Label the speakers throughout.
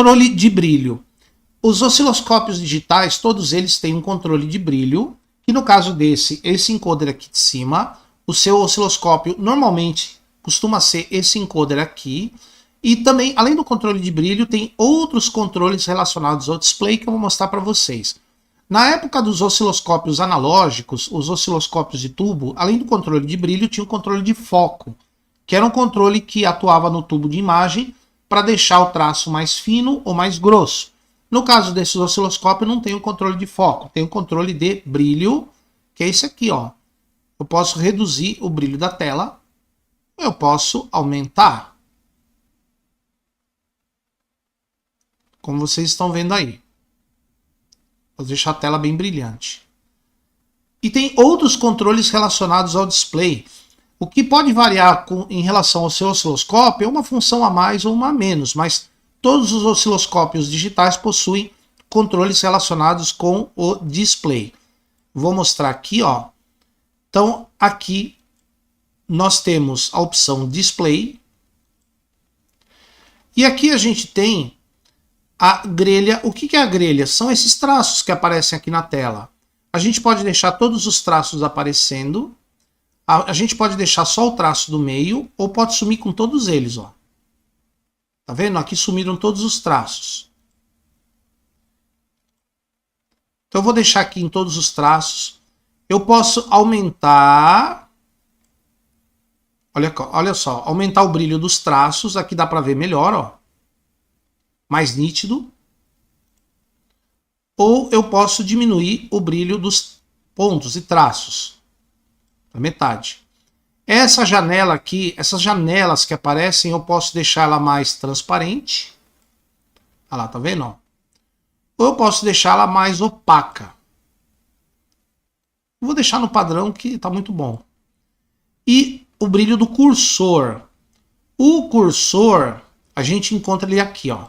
Speaker 1: Controle de brilho. Os osciloscópios digitais, todos eles têm um controle de brilho, que no caso desse, esse encoder aqui de cima, o seu osciloscópio normalmente costuma ser esse encoder aqui. E também, além do controle de brilho, tem outros controles relacionados ao display que eu vou mostrar para vocês. Na época dos osciloscópios analógicos, os osciloscópios de tubo, além do controle de brilho, tinha o controle de foco, que era um controle que atuava no tubo de imagem para deixar o traço mais fino ou mais grosso. No caso desses osciloscópios, não tem o controle de foco, tem o controle de brilho, que é esse aqui, ó. Eu posso reduzir o brilho da tela, eu posso aumentar. Como vocês estão vendo aí. Vou deixar a tela bem brilhante. E tem outros controles relacionados ao display. O que pode variar em relação ao seu osciloscópio é uma função a mais ou uma a menos, mas todos os osciloscópios digitais possuem controles relacionados com o display. Vou mostrar aqui, ó. Então, aqui nós temos a opção Display. E aqui a gente tem a grelha. O que é a grelha? São esses traços que aparecem aqui na tela. A gente pode deixar todos os traços aparecendo. A gente pode deixar só o traço do meio ou pode sumir com todos eles, ó. Tá vendo? Aqui sumiram todos os traços. Então eu vou deixar aqui em todos os traços. Eu posso aumentar. Olha só, aumentar o brilho dos traços. Aqui dá para ver melhor, ó. Mais nítido. Ou eu posso diminuir o brilho dos pontos e traços. A metade. Essa janela aqui, essas janelas que aparecem, eu posso deixar ela mais transparente. Olha lá, tá vendo? Ó? Ou eu posso deixar ela mais opaca. Vou deixar no padrão que tá muito bom. E o brilho do cursor. O cursor, a gente encontra ele aqui, ó.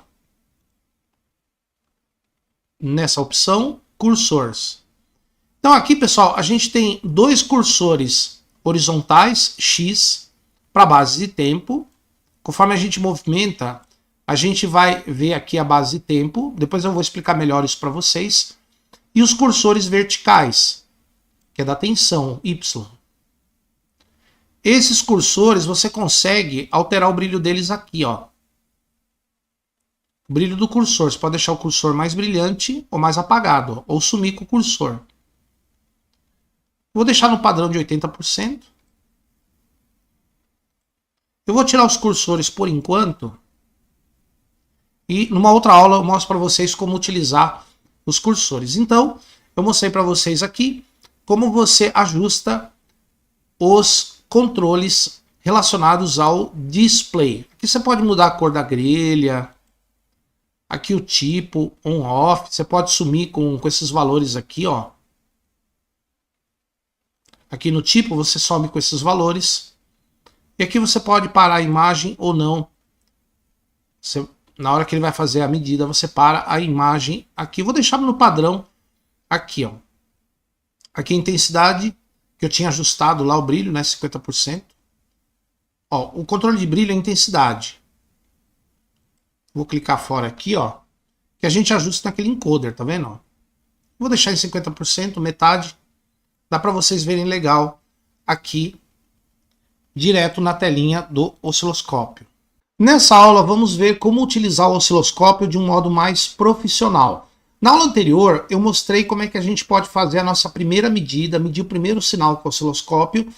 Speaker 1: Nessa opção, cursores. Então aqui, pessoal, a gente tem dois cursores horizontais, X, para base de tempo. Conforme a gente movimenta, a gente vai ver aqui a base de tempo. Depois eu vou explicar melhor isso para vocês. E os cursores verticais, que é da tensão, Y. Esses cursores, você consegue alterar o brilho deles aqui, ó. O brilho do cursor, você pode deixar o cursor mais brilhante ou mais apagado, ou sumir com o cursor. Vou deixar no padrão de 80%. Eu vou tirar os cursores por enquanto. E numa outra aula eu mostro para vocês como utilizar os cursores. Então, eu mostrei para vocês aqui como você ajusta os controles relacionados ao display. Aqui você pode mudar a cor da grelha. Aqui o tipo, on-off. Você pode sumir com esses valores aqui, ó. Aqui no tipo você some com esses valores. E aqui você pode parar a imagem ou não. Na hora que ele vai fazer a medida, você para a imagem aqui. Eu vou deixar no padrão aqui, ó. Aqui a intensidade, que eu tinha ajustado lá o brilho, né, 50%. Ó, o controle de brilho é a intensidade. Vou clicar fora aqui, ó, que a gente ajusta naquele encoder, tá vendo? Ó? Vou deixar em 50%, metade. Dá para vocês verem legal aqui, direto na telinha do osciloscópio. Nessa aula vamos ver como utilizar o osciloscópio de um modo mais profissional. Na aula anterior eu mostrei como é que a gente pode fazer a nossa primeira medida, medir o primeiro sinal com o osciloscópio,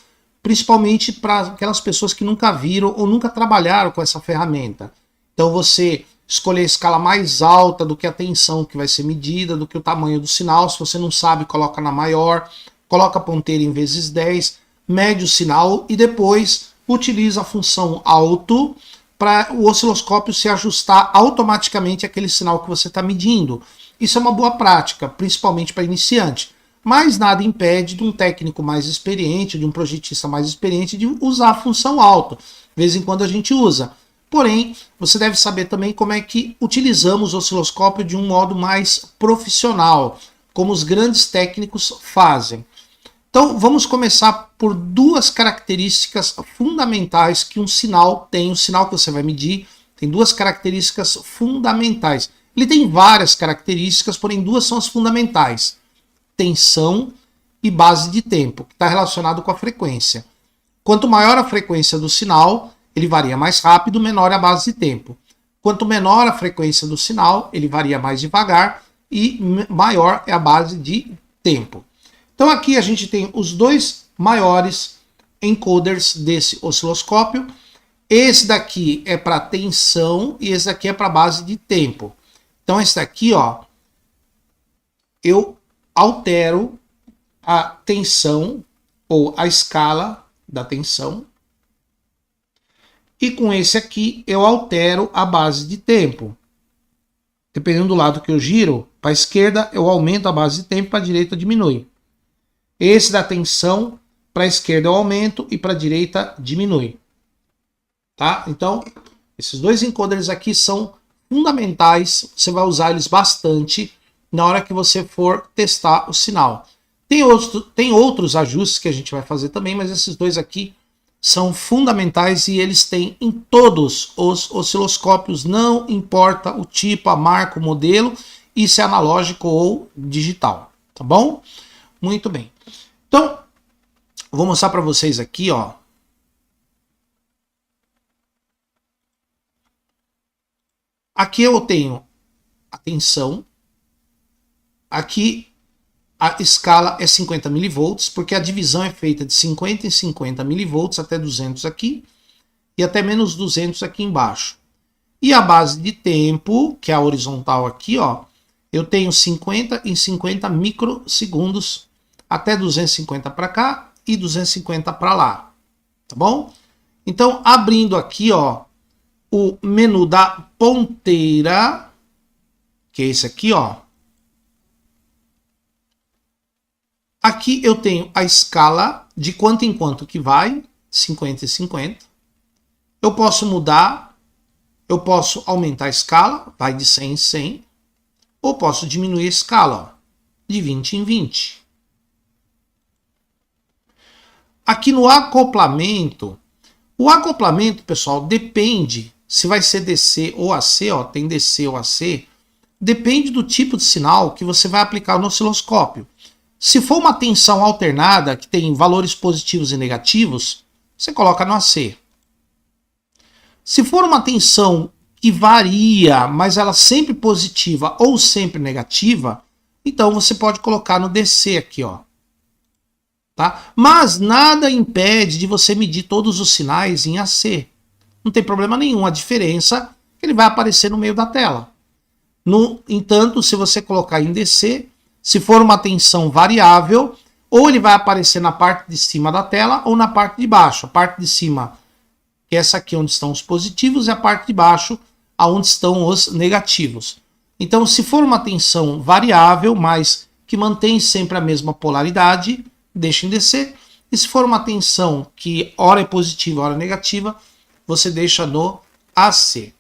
Speaker 1: principalmente para aquelas pessoas que nunca viram ou nunca trabalharam com essa ferramenta. Então você escolher a escala mais alta do que a tensão que vai ser medida, do que o tamanho do sinal. Se você não sabe, coloca na maior, coloca a ponteira em vezes 10, mede o sinal e depois utiliza a função alto para o osciloscópio se ajustar automaticamente àquele sinal que você está medindo. Isso é uma boa prática, principalmente para iniciante. Mas nada impede de um técnico mais experiente, de um projetista mais experiente, de usar a função alto. De vez em quando a gente usa. Porém, você deve saber também como é que utilizamos o osciloscópio de um modo mais profissional, como os grandes técnicos fazem. Então, vamos começar por duas características fundamentais que um sinal tem, o sinal que você vai medir Tem duas características fundamentais. Ele tem várias características, porém duas são as fundamentais. Tensão e base de tempo, que está relacionado com a frequência. Quanto maior a frequência do sinal, ele varia mais rápido, menor é a base de tempo. Quanto menor a frequência do sinal, ele varia mais devagar e maior é a base de tempo. Então aqui a gente tem os dois maiores encoders desse osciloscópio. Esse daqui é para tensão e esse daqui é para base de tempo. Então esse daqui, ó, eu altero a tensão ou a escala da tensão. E com esse aqui eu altero a base de tempo. Dependendo do lado que eu giro, para a esquerda eu aumento a base de tempo, para a direita eu diminuo. Esse da tensão, para a esquerda eu aumento e para a direita diminui. Tá? Então, esses dois encoders aqui são fundamentais, você vai usar eles bastante na hora que você for testar o sinal. Tem outros ajustes que a gente vai fazer também, mas esses dois aqui são fundamentais e eles têm em todos os osciloscópios, não importa o tipo, a marca, o modelo, e se é analógico ou digital, tá bom? Muito bem. Então, vou mostrar para vocês aqui, ó. Aqui eu tenho a tensão, aqui a escala é 50 mV, porque a divisão é feita de 50 em 50 mV até 200 aqui, e até menos 200 aqui embaixo. E a base de tempo, que é a horizontal aqui, ó, eu tenho 50 em 50 microsegundos, até 250 para cá e 250 para lá, tá bom? Então, abrindo aqui, ó, o menu da ponteira, que é esse aqui, ó. Aqui eu tenho a escala de quanto em quanto que vai, 50 e 50. Eu posso mudar, eu posso aumentar a escala, vai de 100 em 100. Ou posso diminuir a escala, ó, de 20 em 20. Aqui no acoplamento, o acoplamento, pessoal, depende se vai ser DC ou AC, ó, tem DC ou AC, depende do tipo de sinal que você vai aplicar no osciloscópio. Se for uma tensão alternada, que tem valores positivos e negativos, você coloca no AC. Se for uma tensão que varia, mas ela sempre positiva ou sempre negativa, então você pode colocar no DC aqui, ó. Tá? Mas nada impede de você medir todos os sinais em AC. Não tem problema nenhum, a diferença é que ele vai aparecer no meio da tela. No entanto, se você colocar em DC, se for uma tensão variável, ou ele vai aparecer na parte de cima da tela ou na parte de baixo. A parte de cima, que é essa aqui onde estão os positivos, e a parte de baixo, aonde estão os negativos. Então, se for uma tensão variável, mas que mantém sempre a mesma polaridade, deixa em DC. E se for uma tensão que ora é positiva, ora é negativa, você deixa no AC.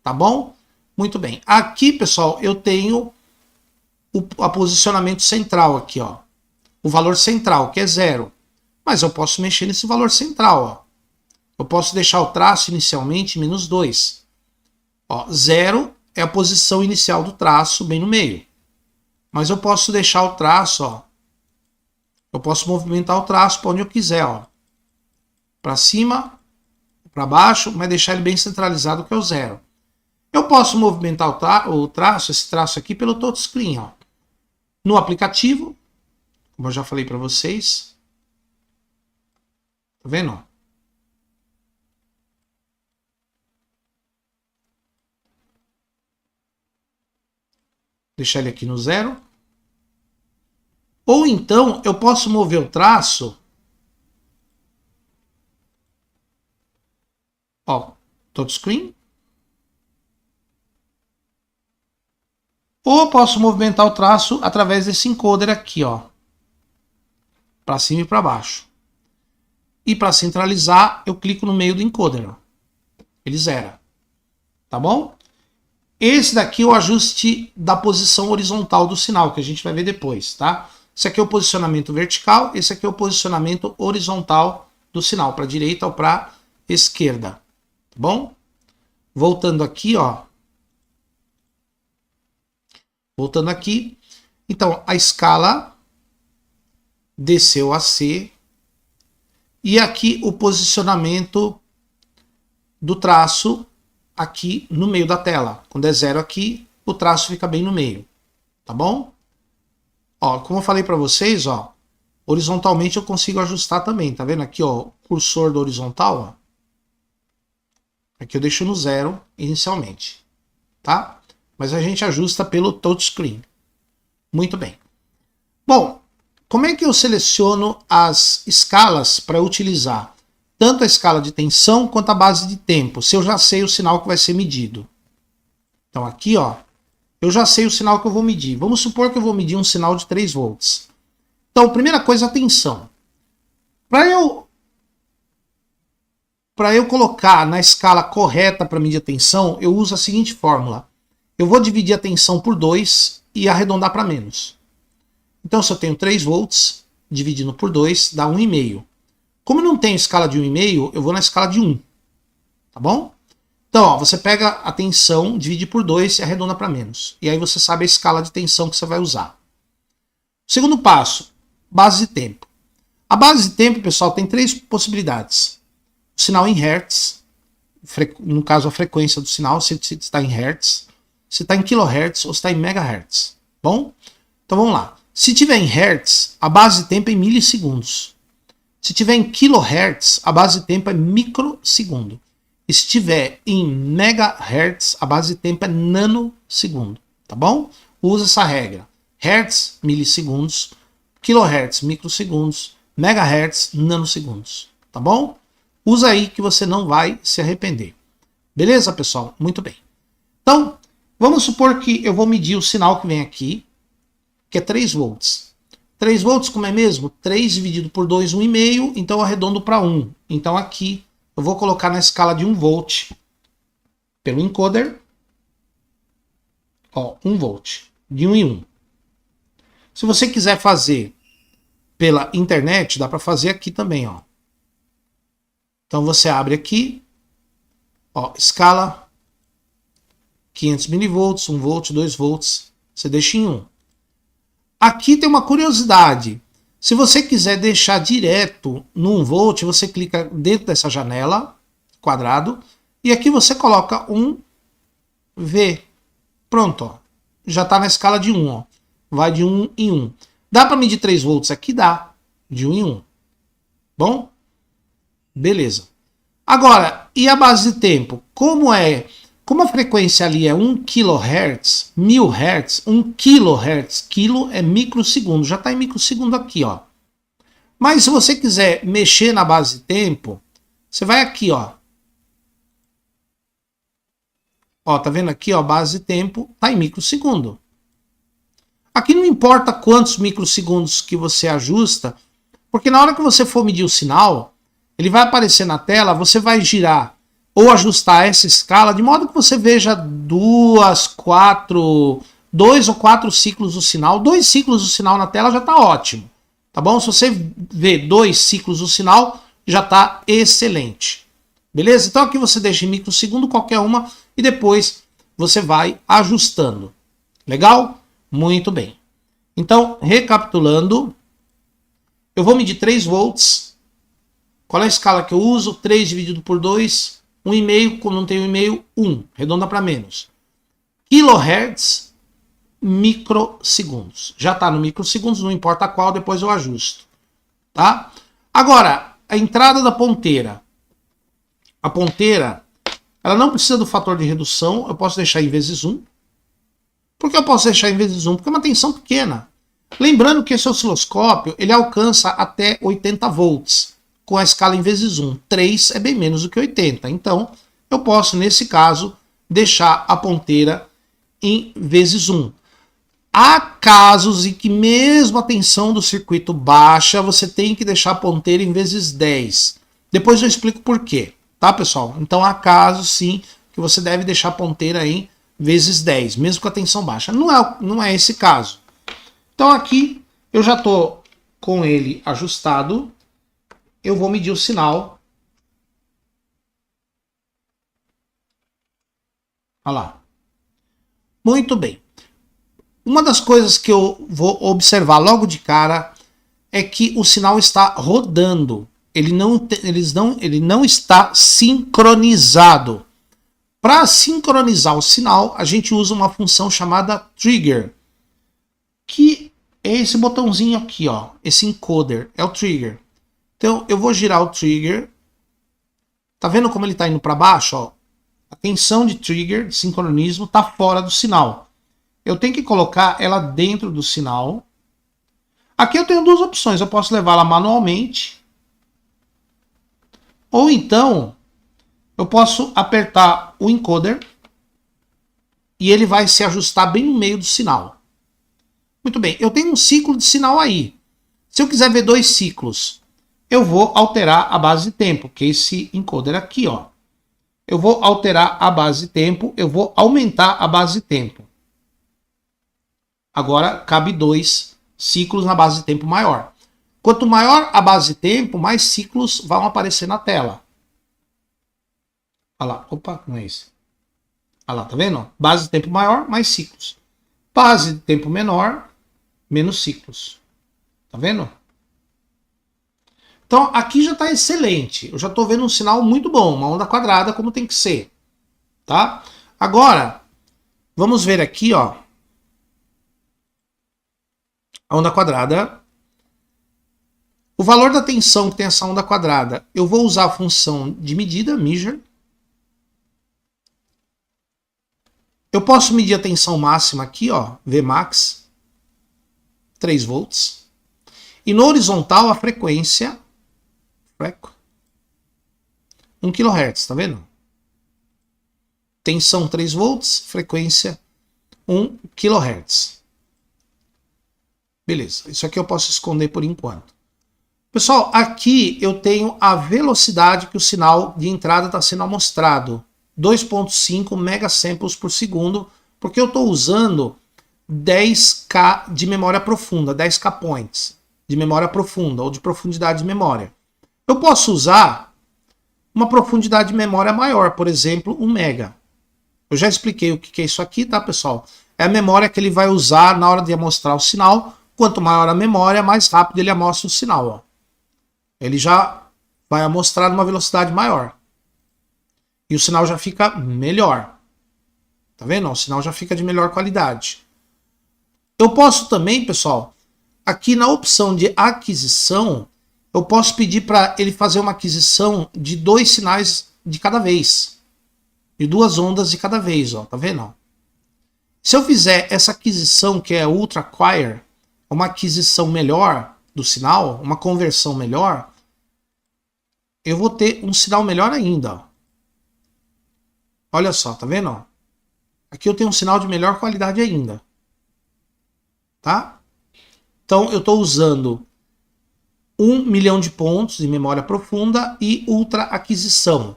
Speaker 1: Tá bom? Muito bem. Aqui, pessoal, eu tenho o posicionamento central aqui, ó. O valor central, que é 0. Mas eu posso mexer nesse valor central, ó. Eu posso deixar o traço inicialmente menos 2. Ó, 0 é a posição inicial do traço, bem no meio. Mas eu posso deixar o traço, ó. Eu posso movimentar o traço para onde eu quiser, ó. Para cima, para baixo, mas deixar ele bem centralizado, que é o 0. Eu posso movimentar o traço, esse traço aqui, pelo touchscreen, ó. No aplicativo, como eu já falei para vocês. Tá vendo? Deixar ele aqui no 0. Ou então eu posso mover o traço, ó, touchscreen. Ou eu posso movimentar o traço através desse encoder aqui, ó, para cima e para baixo. E para centralizar, eu clico no meio do encoder, ó. Ele zera. Tá bom? Esse daqui é o ajuste da posição horizontal do sinal, que a gente vai ver depois, tá? Esse aqui é o posicionamento vertical, esse aqui é o posicionamento horizontal do sinal, para a direita ou para a esquerda. Tá bom? Voltando aqui, ó. Voltando aqui. Então, a escala desceu a C. E aqui o posicionamento do traço aqui no meio da tela. Quando é 0 aqui, o traço fica bem no meio. Tá bom? Ó, como eu falei para vocês, ó, horizontalmente eu consigo ajustar também. Tá vendo aqui, ó, o cursor do horizontal, ó. Aqui eu deixo no 0 inicialmente, tá? Mas a gente ajusta pelo touchscreen. Muito bem. Bom, como é que eu seleciono as escalas para utilizar? Tanto a escala de tensão quanto a base de tempo, se eu já sei o sinal que vai ser medido. Então aqui, ó, eu já sei o sinal que eu vou medir. Vamos supor que eu vou medir um sinal de 3 volts. Então, primeira coisa, a tensão. Para eu colocar na escala correta para medir a tensão, eu uso a seguinte fórmula. Eu vou dividir a tensão por 2 e arredondar para menos. Então, se eu tenho 3 volts, dividindo por 2, dá 1,5. Como eu não tenho escala de 1,5, eu vou na escala de 1. Tá bom? Então, ó, você pega a tensão, divide por 2 e arredonda para menos. E aí você sabe a escala de tensão que você vai usar. Segundo passo, base de tempo. A base de tempo, pessoal, tem 3 possibilidades. O sinal em Hertz, no caso a frequência do sinal, se está em Hertz, se está em kHz ou se está em MHz. Bom? Então vamos lá. Se tiver em Hertz, a base de tempo é em milissegundos. Se tiver em kHz, a base de tempo é microsegundo. E se tiver em megahertz, a base de tempo é nanosegundo. Tá bom? Usa essa regra. Hertz, milissegundos. KHz, microsegundos. Megahertz, nanosegundos. Tá bom? Usa aí que você não vai se arrepender. Beleza, pessoal? Muito bem. Então, vamos supor que eu vou medir o sinal que vem aqui, que é 3 volts. 3 volts, como é mesmo? 3 dividido por 2, 1,5, então eu arredondo para 1. Então aqui eu vou colocar na escala de 1 volt pelo encoder. Ó, 1 volt, de 1 em 1. Se você quiser fazer pela internet, dá para fazer aqui também, ó. Então você abre aqui, ó, escala 500 milivolts, 1 volt, 2 volts, você deixa em 1. Aqui tem uma curiosidade. Se você quiser deixar direto no 1 volt, você clica dentro dessa janela, quadrado, e aqui você coloca um V. Pronto, ó. Já está na escala de 1, ó. Vai de 1 em 1. Dá para medir 3 volts aqui? Dá. De 1 em 1. Bom? Beleza. Agora, e a base de tempo? Como a frequência ali é 1 kHz, 1000 Hz, 1 kHz, quilo é microsegundo, já está em microsegundo aqui, ó. Mas se você quiser mexer na base de tempo, você vai aqui, ó. Ó, tá vendo aqui, ó, base de tempo tá em microsegundo. Aqui não importa quantos microsegundos que você ajusta, porque na hora que você for medir o sinal, ele vai aparecer na tela, você vai girar ou ajustar essa escala de modo que você veja 2 ou 4 ciclos do sinal. 2 ciclos do sinal na tela já está ótimo. Tá bom? Se você vê 2 ciclos do sinal, já está excelente. Beleza? Então aqui você deixa em microsegundo qualquer uma e depois você vai ajustando. Legal? Muito bem. Então, recapitulando, eu vou medir 3 volts. Qual é a escala que eu uso? 3 dividido por 2, 1,5, como não tem 1,5, 1. Redonda para menos. KHz, microsegundos. Já está no microsegundos, não importa qual, depois eu ajusto. Tá? Agora, a entrada da ponteira. A ponteira, ela não precisa do fator de redução, eu posso deixar em vezes 1. Por que eu posso deixar em vezes 1? Porque é uma tensão pequena. Lembrando que esse osciloscópio, ele alcança até 80 volts. Com a escala em vezes 1. 3 é bem menos do que 80. Então, eu posso, nesse caso, deixar a ponteira em vezes 1. Há casos em que mesmo a tensão do circuito baixa, você tem que deixar a ponteira em vezes 10. Depois eu explico por quê, tá, pessoal? Então, há casos, sim, que você deve deixar a ponteira em vezes 10, mesmo com a tensão baixa. Não é esse caso. Então, aqui, eu já estou com ele ajustado. Eu vou medir o sinal Olha lá. Muito bem. Uma das coisas que eu vou observar logo de cara é que o sinal está rodando. Ele não está sincronizado. Para sincronizar o sinal, a gente usa uma função chamada trigger, que é esse botãozinho aqui, ó, esse encoder, é o trigger. Então eu vou girar o trigger. Tá vendo como ele está indo para baixo, ó? A tensão de trigger, de sincronismo, está fora do sinal. Eu tenho que colocar ela dentro do sinal. Aqui eu tenho duas opções. Eu posso levá-la manualmente. Ou então, eu posso apertar o encoder e ele vai se ajustar bem no meio do sinal. Muito bem, eu tenho um ciclo de sinal aí. Se eu quiser ver dois ciclos, eu vou alterar a base de tempo, que é esse encoder aqui, ó. Eu vou alterar a base de tempo, eu vou aumentar a base de tempo. Agora cabe 2 ciclos na base de tempo maior. Quanto maior a base de tempo, mais ciclos vão aparecer na tela. Olha lá, opa, não é isso. Olha lá, tá vendo? Base de tempo maior, mais ciclos. Base de tempo menor, menos ciclos. Tá vendo? Então aqui já está excelente. Eu já estou vendo um sinal muito bom, uma onda quadrada como tem que ser. Tá? Agora, vamos ver aqui, ó. A onda quadrada. O valor da tensão que tem essa onda quadrada, eu vou usar a função de medida, measure. Eu posso medir a tensão máxima aqui, ó, Vmax, 3 volts. E no horizontal a frequência, 1 kHz, tá vendo? Tensão 3 volts, frequência 1 kHz. Beleza, isso aqui eu posso esconder por enquanto. Pessoal, aqui eu tenho a velocidade que o sinal de entrada está sendo mostrado. 2.5 megasamples por segundo, porque eu estou usando 10K de memória profunda, 10K points de memória profunda, ou de profundidade de memória. Eu posso usar uma profundidade de memória maior, por exemplo, 1 mega. Eu já expliquei o que é isso aqui, tá, pessoal? É a memória que ele vai usar na hora de amostrar o sinal. Quanto maior a memória, mais rápido ele amostra o sinal, ó. Ele já vai amostrar numa velocidade maior. E o sinal já fica melhor. Tá vendo? O sinal já fica de melhor qualidade. Eu posso também, pessoal, aqui na opção de aquisição, eu posso pedir para ele fazer uma aquisição de 2 sinais de cada vez. De 2 ondas de cada vez, ó. Tá vendo? Se eu fizer essa aquisição, que é Ultra Acquire, uma aquisição melhor do sinal, uma conversão melhor, eu vou ter um sinal melhor ainda, ó. Olha só, tá vendo? Aqui eu tenho um sinal de melhor qualidade ainda. Tá? Então eu estou usando 1 milhão de pontos de memória profunda e ultra aquisição.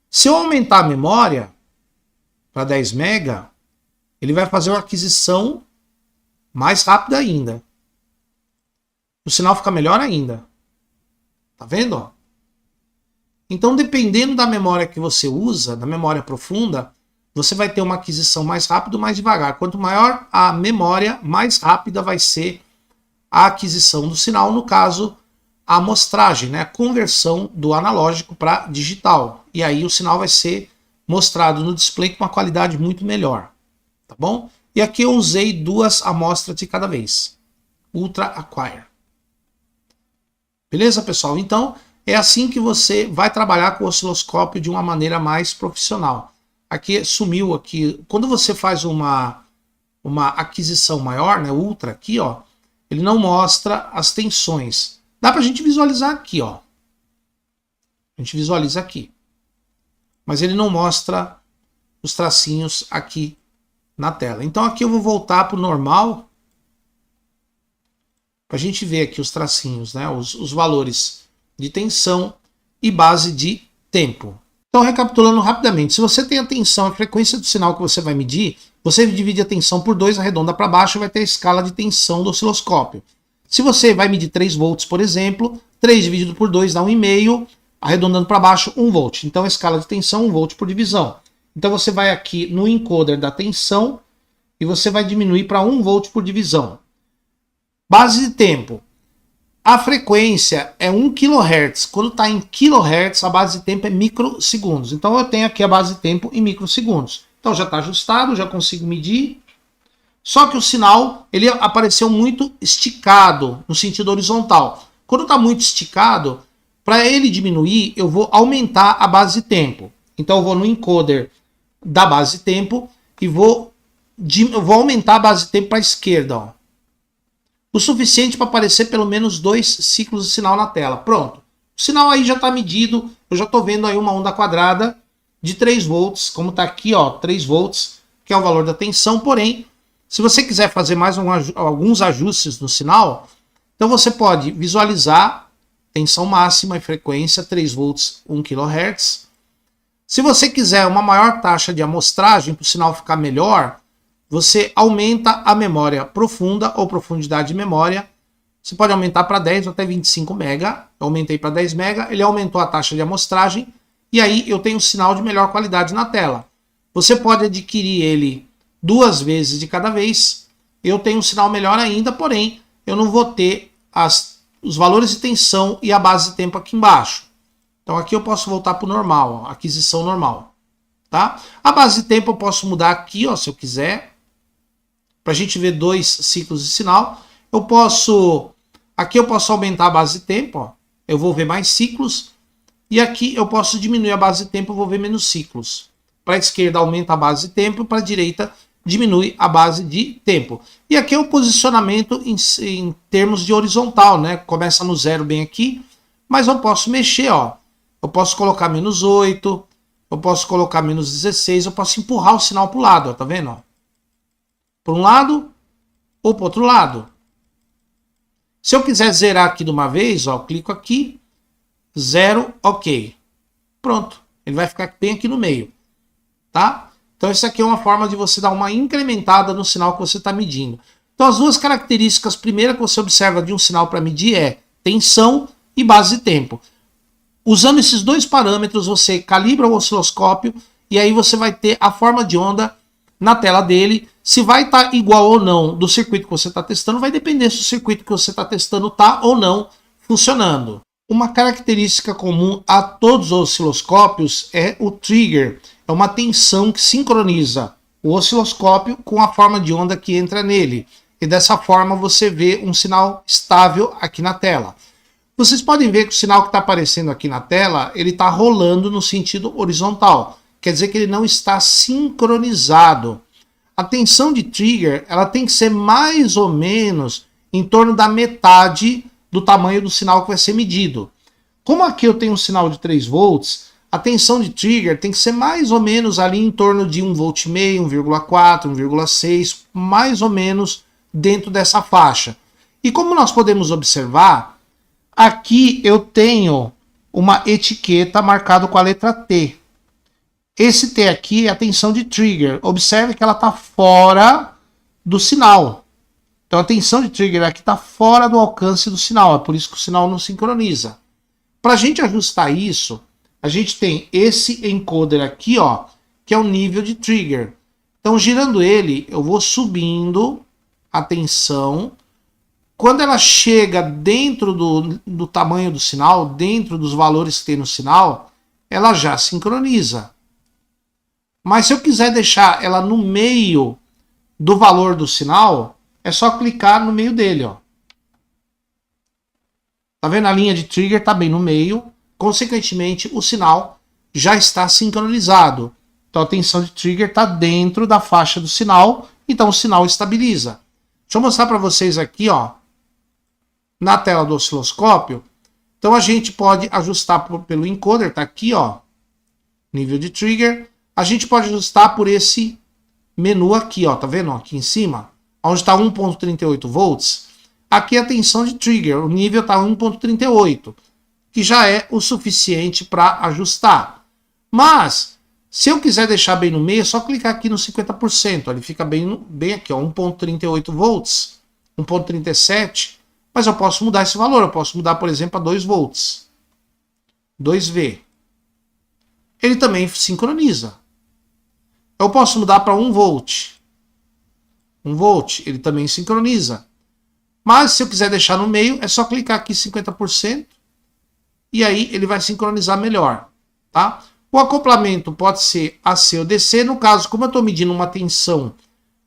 Speaker 1: Se eu aumentar a memória para 10 mega, ele vai fazer uma aquisição mais rápida ainda. O sinal fica melhor ainda. Tá vendo? Ó? Então, dependendo da memória que você usa, da memória profunda, você vai ter uma aquisição mais rápida ou mais devagar. Quanto maior a memória, mais rápida vai ser a aquisição do sinal, no caso, a amostragem, né? A conversão do analógico para digital. E aí o sinal vai ser mostrado no display com uma qualidade muito melhor. Tá bom? E aqui eu usei 2 amostras de cada vez. Ultra Acquire. Beleza, pessoal? Então, é assim que você vai trabalhar com o osciloscópio de uma maneira mais profissional. Aqui sumiu aqui. Quando você faz uma aquisição maior, né, ultra aqui, ó, ele não mostra as tensões. Dá pra gente visualizar aqui, ó. A gente visualiza aqui. Mas ele não mostra os tracinhos aqui na tela. Então aqui eu vou voltar pro normal pra gente ver aqui os tracinhos, né, os valores de tensão e base de tempo. Então, recapitulando rapidamente, se você tem a tensão, a frequência do sinal que você vai medir, você divide a tensão por 2, arredonda para baixo e vai ter a escala de tensão do osciloscópio. Se você vai medir 3 volts, por exemplo, 3 dividido por 2 dá 1,5, arredondando para baixo, 1 volt. Então, a escala de tensão, 1 volt por divisão. Então você vai aqui no encoder da tensão e você vai diminuir para 1 volt por divisão. Base de tempo. A frequência é 1 kHz. Quando está em kHz, a base de tempo é microsegundos. Então eu tenho aqui a base de tempo em microsegundos. Então já está ajustado, já consigo medir. Só que o sinal ele apareceu muito esticado, no sentido horizontal. Quando está muito esticado, para ele diminuir, eu vou aumentar a base de tempo. Então eu vou no encoder da base de tempo e eu vou aumentar a base de tempo para a esquerda. Ó. O suficiente para aparecer pelo menos 2 ciclos de sinal na tela. Pronto. O sinal aí já está medido. Eu já estou vendo aí uma onda quadrada de 3 volts, como está aqui, ó, 3 volts, que é o valor da tensão. Porém, se você quiser fazer mais alguns ajustes no sinal, então você pode visualizar tensão máxima e frequência 3 volts 1 kHz. Se você quiser uma maior taxa de amostragem para o sinal ficar melhor, você aumenta a memória profunda ou profundidade de memória. Você pode aumentar para 10 ou até 25 MB. Eu aumentei para 10 MB, ele aumentou a taxa de amostragem e aí eu tenho um sinal de melhor qualidade na tela. Você pode adquirir ele 2 vezes de cada vez. Eu tenho um sinal melhor ainda, porém eu não vou ter os valores de tensão e a base de tempo aqui embaixo. Então aqui eu posso voltar para o normal, ó, aquisição normal. Tá? A base de tempo eu posso mudar aqui, ó, se eu quiser. Para a gente ver 2 ciclos de sinal. Aqui eu posso aumentar a base de tempo, ó. Eu vou ver mais ciclos. E aqui eu posso diminuir a base de tempo, eu vou ver menos ciclos. Para a esquerda aumenta a base de tempo, para a direita diminui a base de tempo. E aqui é o posicionamento em termos de horizontal, né? Começa no 0 bem aqui, mas eu posso mexer, ó. Eu posso colocar menos 8, eu posso colocar menos 16, eu posso empurrar o sinal para o lado, ó, tá vendo? Ó? Para um lado ou para o outro lado. Se eu quiser zerar aqui de uma vez, ó, eu clico aqui, 0, ok. Pronto, ele vai ficar bem aqui no meio, tá? Então isso aqui é uma forma de você dar uma incrementada no sinal que você está medindo. Então as duas características, primeira que você observa de um sinal para medir é tensão e base de tempo. Usando esses 2 parâmetros, você calibra o osciloscópio e aí você vai ter a forma de onda na tela dele. Se vai estar igual ou não do circuito que você está testando, vai depender se o circuito que você está testando está ou não funcionando. Uma característica comum a todos os osciloscópios é o trigger. É uma tensão que sincroniza o osciloscópio com a forma de onda que entra nele. E dessa forma você vê um sinal estável aqui na tela. Vocês podem ver que o sinal que está aparecendo aqui na tela, ele está rolando no sentido horizontal. Quer dizer que ele não está sincronizado. A tensão de trigger, ela tem que ser mais ou menos em torno da metade do tamanho do sinal que vai ser medido. Como aqui eu tenho um sinal de 3 volts, a tensão de trigger tem que ser mais ou menos ali em torno de 1,5 volt, 1,4, 1,6, mais ou menos dentro dessa faixa. E como nós podemos observar, aqui eu tenho uma etiqueta marcada com a letra T. Esse T aqui é a tensão de trigger. Observe que ela está fora do sinal. Então a tensão de trigger aqui está fora do alcance do sinal. É por isso que o sinal não sincroniza. Para a gente ajustar isso, a gente tem esse encoder aqui, ó, que é o nível de trigger. Então girando ele, eu vou subindo a tensão. Quando ela chega dentro do tamanho do sinal, dentro dos valores que tem no sinal, ela já sincroniza. Mas se eu quiser deixar ela no meio do valor do sinal, é só clicar no meio dele, ó. Tá vendo? A linha de trigger tá bem no meio. Consequentemente, o sinal já está sincronizado. Então a tensão de trigger está dentro da faixa do sinal. Então o sinal estabiliza. Deixa eu mostrar para vocês aqui, ó, na tela do osciloscópio. Então a gente pode ajustar pelo encoder, tá aqui, ó, nível de trigger. A gente pode ajustar por esse menu aqui, ó, tá vendo? Aqui em cima, onde está 1,38 volts. Aqui é a tensão de trigger, o nível está 1,38, que já é o suficiente para ajustar. Mas, se eu quiser deixar bem no meio, é só clicar aqui no 50%. Ele fica bem aqui, ó, 1,38 volts, 1,37. Mas eu posso mudar esse valor, eu posso mudar, por exemplo, a 2 volts. 2V. Ele também sincroniza. Eu posso mudar para 1 volt. 1 volt, ele também sincroniza. Mas se eu quiser deixar no meio, é só clicar aqui 50% e aí ele vai sincronizar melhor, tá? O acoplamento pode ser AC ou DC. No caso, como eu estou medindo uma tensão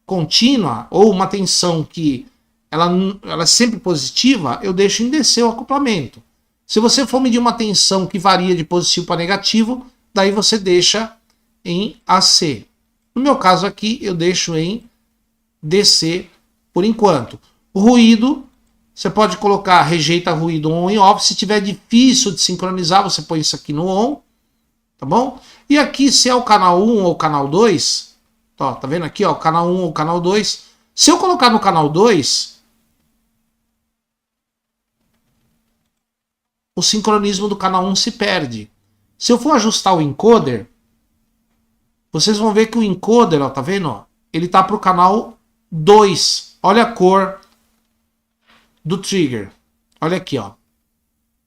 Speaker 1: contínua ou uma tensão que ela é sempre positiva, eu deixo em DC o acoplamento. Se você for medir uma tensão que varia de positivo para negativo, daí você deixa em AC. No meu caso aqui, eu deixo em DC por enquanto. O ruído, você pode colocar rejeita ruído on e off. Se tiver difícil de sincronizar, você põe isso aqui no on, tá bom? E aqui, se é o canal 1 ou o canal 2, ó, tá vendo aqui, ó, canal 1 ou o canal 2. Se eu colocar no canal 2, o sincronismo do canal 1 se perde. Se eu for ajustar o encoder, vocês vão ver que o encoder, ó, tá vendo? Ó, ele tá pro canal 2. Olha a cor do trigger. Olha aqui, ó.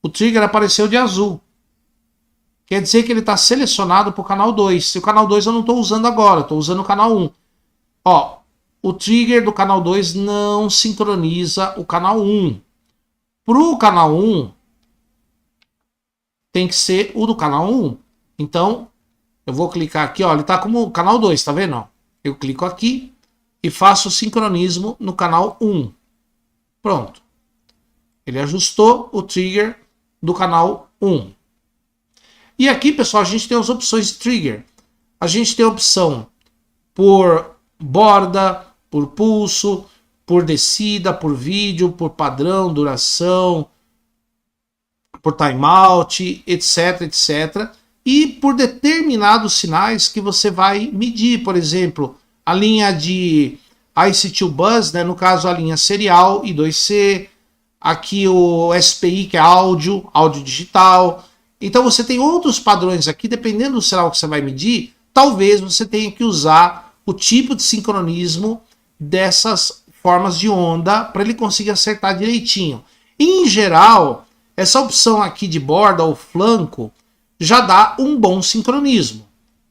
Speaker 1: O trigger apareceu de azul. Quer dizer que ele está selecionado para o canal 2. Se o canal 2 eu não estou usando agora, estou usando o canal 1. Ó, o trigger do canal 2 não sincroniza o canal 1. Para o canal 1, tem que ser o do canal 1. Então, eu vou clicar aqui, ó, ele está como canal 2, tá vendo? Ó? Eu clico aqui e faço o sincronismo no canal 1. Pronto. Ele ajustou o trigger do canal 1. E aqui, pessoal, a gente tem as opções de trigger. A gente tem a opção por borda, por pulso, por descida, por vídeo, por padrão, duração, por timeout, etc, etc. E por determinados sinais que você vai medir. Por exemplo, a linha de IC2 Bus, né, no caso a linha serial I2C. Aqui o SPI, que é áudio digital. Então você tem outros padrões aqui, dependendo do sinal que você vai medir, talvez você tenha que usar o tipo de sincronismo dessas formas de onda para ele conseguir acertar direitinho. Em geral, essa opção aqui de borda ou flanco já dá um bom sincronismo,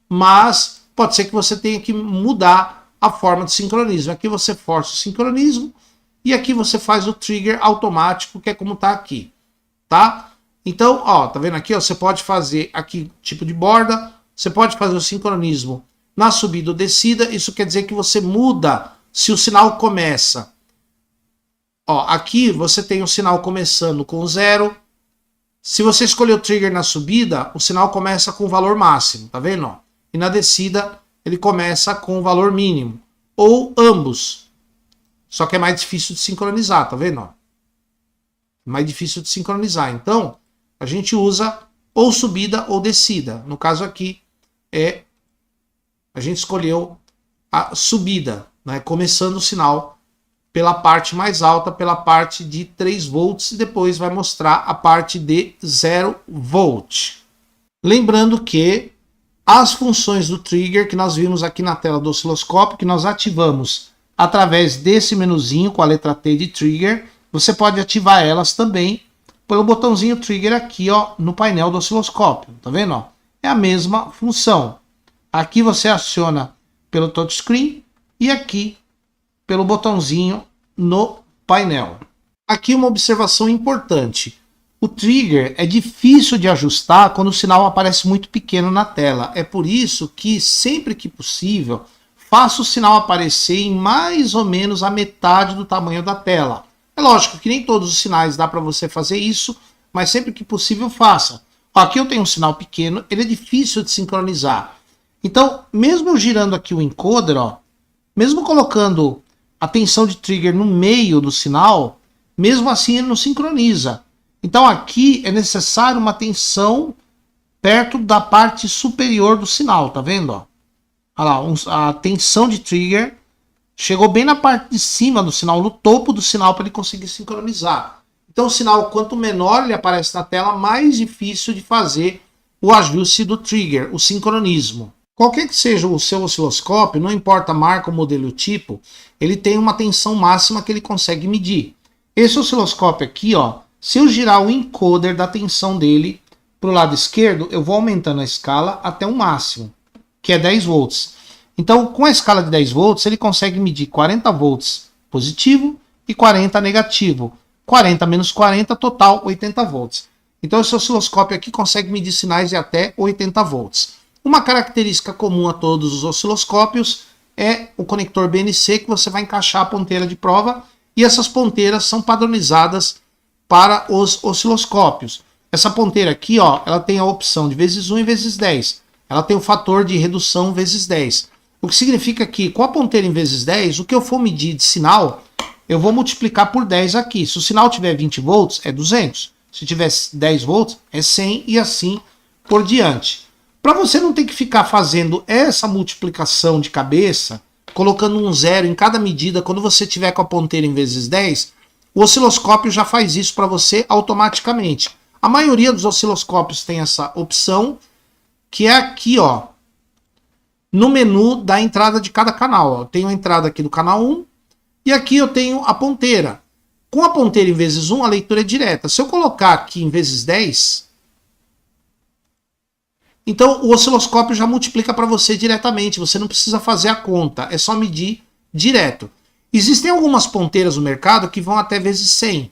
Speaker 1: mas pode ser que você tenha que mudar a forma de sincronismo. Aqui você força o sincronismo e aqui você faz o trigger automático, que é como está aqui, tá? Então, ó, tá vendo aqui? Ó, você pode fazer aqui tipo de borda, você pode fazer o sincronismo na subida ou descida. Isso quer dizer que você muda se o sinal começa. Ó, aqui você tem o sinal começando com 0. Se você escolher o trigger na subida, o sinal começa com o valor máximo, tá vendo? Ó? E na descida ele começa com o valor mínimo. Ou ambos. Só que é mais difícil de sincronizar, tá vendo? Ó? Mais difícil de sincronizar. Então, a gente usa ou subida ou descida. No caso aqui, a gente escolheu a subida, né? Começando o sinal pela parte mais alta, pela parte de 3 volts, e depois vai mostrar a parte de 0 volt. Lembrando que as funções do trigger que nós vimos aqui na tela do osciloscópio, que nós ativamos através desse menuzinho com a letra T de trigger, você pode ativar elas também pelo botãozinho trigger aqui, ó, no painel do osciloscópio, tá vendo? Ó? É a mesma função. Aqui você aciona pelo touchscreen e aqui pelo botãozinho no painel. Aqui uma observação importante. O trigger é difícil de ajustar quando o sinal aparece muito pequeno na tela. É por isso que sempre que possível, faça o sinal aparecer em mais ou menos a metade do tamanho da tela. É lógico que nem todos os sinais dá para você fazer isso, mas sempre que possível faça. Aqui eu tenho um sinal pequeno, ele é difícil de sincronizar. Então, mesmo eu girando aqui o encoder, ó, mesmo colocando a tensão de trigger no meio do sinal, mesmo assim ele não sincroniza. Então aqui é necessário uma tensão perto da parte superior do sinal, tá vendo? Ó? Olha lá, a tensão de trigger chegou bem na parte de cima do sinal, no topo do sinal, para ele conseguir sincronizar. Então o sinal, quanto menor ele aparece na tela, mais difícil de fazer o ajuste do trigger, o sincronismo. Qualquer que seja o seu osciloscópio, não importa a marca, o modelo e o tipo, ele tem uma tensão máxima que ele consegue medir. Esse osciloscópio aqui, ó, se eu girar o encoder da tensão dele para o lado esquerdo, eu vou aumentando a escala até o máximo, que é 10 volts. Então, com a escala de 10 volts, ele consegue medir 40 volts positivo e 40 negativo. 40 menos 40, total 80 volts. Então, esse osciloscópio aqui consegue medir sinais de até 80 volts. Uma característica comum a todos os osciloscópios é o conector BNC, que você vai encaixar a ponteira de prova, e essas ponteiras são padronizadas para os osciloscópios. Essa ponteira aqui, ó, ela tem a opção de vezes 1 e vezes 10. Ela tem o fator de redução vezes 10. O que significa que com a ponteira em vezes 10, o que eu for medir de sinal, eu vou multiplicar por 10 aqui. Se o sinal tiver 20 volts, é 200. Se tiver 10 volts, é 100 e assim por diante. Para você não ter que ficar fazendo essa multiplicação de cabeça, colocando um zero em cada medida, quando você tiver com a ponteira em vezes 10, o osciloscópio já faz isso para você automaticamente. A maioria dos osciloscópios tem essa opção, que é aqui, ó, no menu da entrada de cada canal. Ó. Eu tenho a entrada aqui do canal 1 e aqui eu tenho a ponteira. Com a ponteira em vezes 1, a leitura é direta. Se eu colocar aqui em vezes 10, então o osciloscópio já multiplica para você diretamente. Você não precisa fazer a conta, é só medir direto. Existem algumas ponteiras no mercado que vão até vezes 100.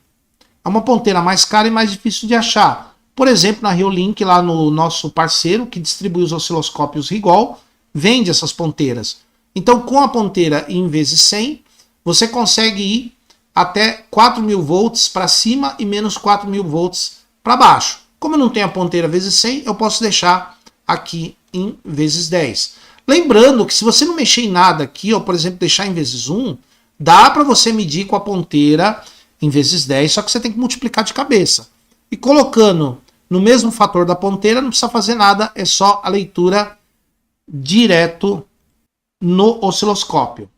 Speaker 1: É uma ponteira mais cara e mais difícil de achar. Por exemplo, na Reolink, lá no nosso parceiro, que distribui os osciloscópios Rigol, vende essas ponteiras. Então, com a ponteira em vezes 100, você consegue ir até 4.000 volts para cima e menos 4.000 volts para baixo. Como eu não tenho a ponteira vezes 100, eu posso deixar aqui em vezes 10. Lembrando que se você não mexer em nada aqui, ou por exemplo, deixar em vezes 1, dá para você medir com a ponteira em vezes 10, só que você tem que multiplicar de cabeça. E colocando no mesmo fator da ponteira, não precisa fazer nada, é só a leitura direto no osciloscópio.